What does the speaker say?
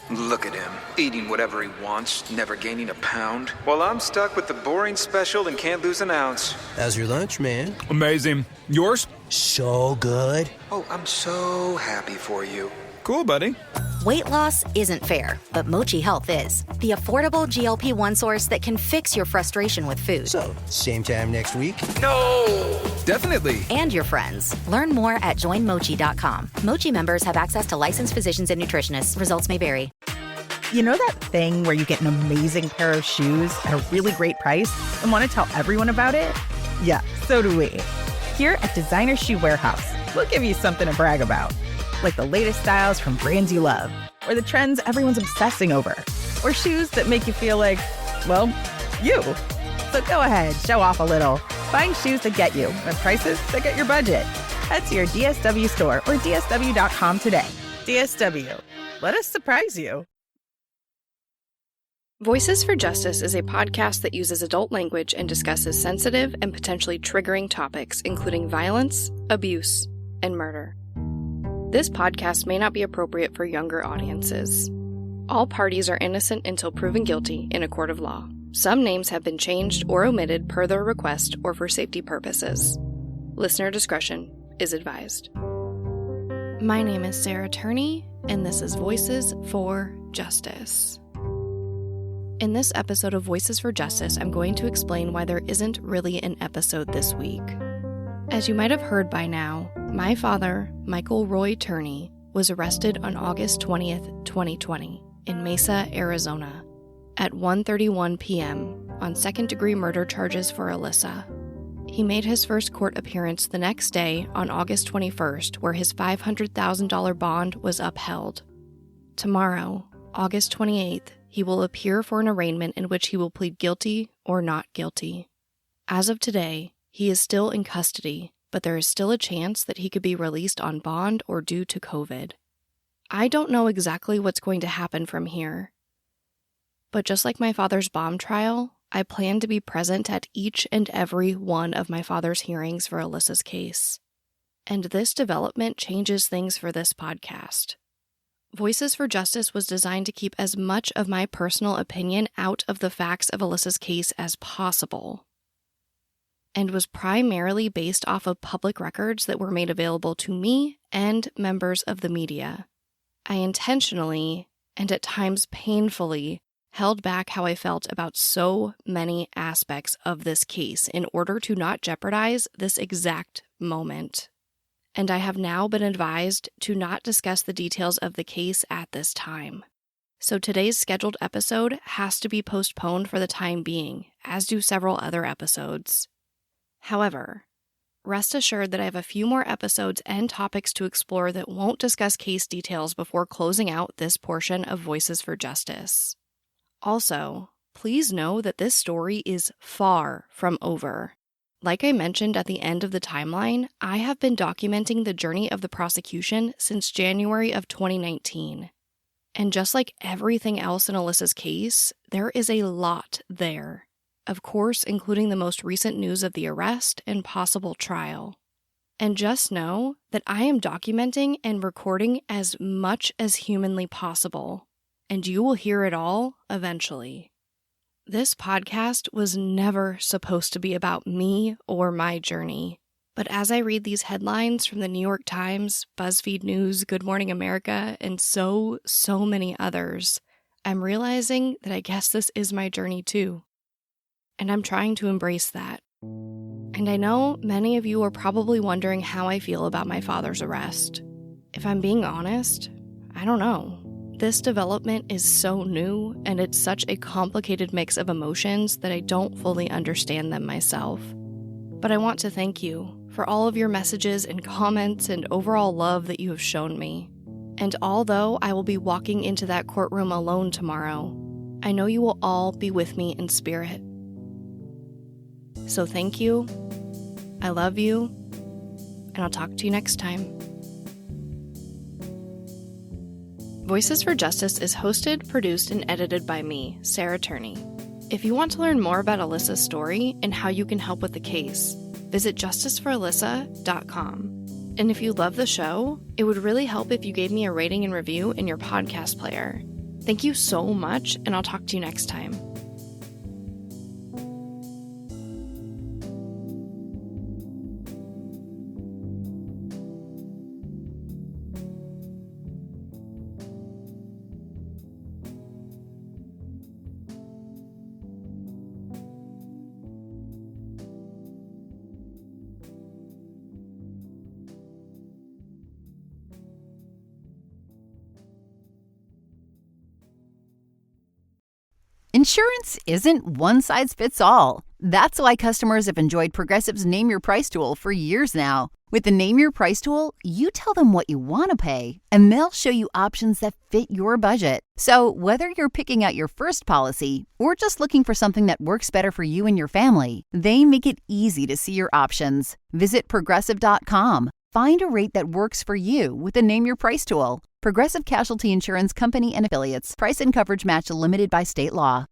Look at him, eating whatever he wants, never gaining a pound. While I'm stuck with the boring special and can't lose an ounce. How's your lunch, man? Amazing. Yours? So good. Oh, I'm so happy for you. Cool, buddy. Weight loss isn't fair, but Mochi Health is. The affordable GLP-1 source that can fix your frustration with food. So, same time next week? No! Definitely. And your friends. Learn more at joinmochi.com. Mochi members have access to licensed physicians and nutritionists. Results may vary. You know that thing where you get an amazing pair of shoes at a really great price and want to tell everyone about it? Yeah, so do we. Here at Designer Shoe Warehouse, we'll give you something to brag about. Like the latest styles from brands you love, or the trends everyone's obsessing over, or shoes that make you feel like, well, you. So go ahead, show off a little. Find shoes that get you at prices that get your budget. Head to your DSW store or DSW.com today. DSW, let us surprise you. Voices for Justice is a podcast that uses adult language and discusses sensitive and potentially triggering topics, including violence, abuse, and murder. This podcast may not be appropriate for younger audiences. All parties are innocent until proven guilty in a court of law. Some names have been changed or omitted per their request or for safety purposes. Listener discretion is advised. My name is Alissa Turney, and this is Voices for Justice. In this episode of Voices for Justice, I'm going to explain why there isn't really an episode this week. As you might have heard by now, my father, Michael Roy Turney, was arrested on August 20th, 2020, in Mesa, Arizona, at 1:31 p.m. on second-degree murder charges for Alissa. He made his first court appearance the next day on August 21st, where his $500,000 bond was upheld. Tomorrow, August 28th, he will appear for an arraignment in which he will plead guilty or not guilty. As of today, he is still in custody, but there is still a chance that he could be released on bond or due to COVID. I don't know exactly what's going to happen from here. But just like my father's bomb trial, I plan to be present at each and every one of my father's hearings for Alissa's case. And this development changes things for this podcast. Voices for Justice was designed to keep as much of my personal opinion out of the facts of Alissa's case as possible, and was primarily based off of public records that were made available to me and members of the media. I intentionally, and at times painfully, held back how I felt about so many aspects of this case in order to not jeopardize this exact moment. And I have now been advised to not discuss the details of the case at this time. So today's scheduled episode has to be postponed for the time being, as do several other episodes. However, rest assured that I have a few more episodes and topics to explore that won't discuss case details before closing out this portion of Voices for Justice. Also, please know that this story is far from over. Like I mentioned at the end of the timeline, I have been documenting the journey of the prosecution since January of 2019. And just like everything else in Alissa's case, there is a lot there. Of course, including the most recent news of the arrest and possible trial. And just know that I am documenting and recording as much as humanly possible, and you will hear it all eventually. This podcast was never supposed to be about me or my journey, but as I read these headlines from the New York Times, BuzzFeed News, Good Morning America, and so many others, I'm realizing that I guess this is my journey too. And I'm trying to embrace that. And I know many of you are probably wondering how I feel about my father's arrest. If I'm being honest, I don't know. This development is so new, and it's such a complicated mix of emotions that I don't fully understand them myself. But I want to thank you for all of your messages and comments and overall love that you have shown me. And although I will be walking into that courtroom alone tomorrow, I know you will all be with me in spirit. So thank you, I love you, and I'll talk to you next time. Voices for Justice is hosted, produced, and edited by me, Alissa Turney. If you want to learn more about Alissa's story and how you can help with the case, visit justiceforalissa.com. And if you love the show, it would really help if you gave me a rating and review in your podcast player. Thank you so much, and I'll talk to you next time. Insurance isn't one size fits all. That's why customers have enjoyed Progressive's Name Your Price tool for years now. With the Name Your Price tool, you tell them what you want to pay, and they'll show you options that fit your budget. So whether you're picking out your first policy or just looking for something that works better for you and your family, they make it easy to see your options. Visit Progressive.com. Find a rate that works for you with the Name Your Price tool. Progressive Casualty Insurance Company and Affiliates. Price and coverage match limited by state law.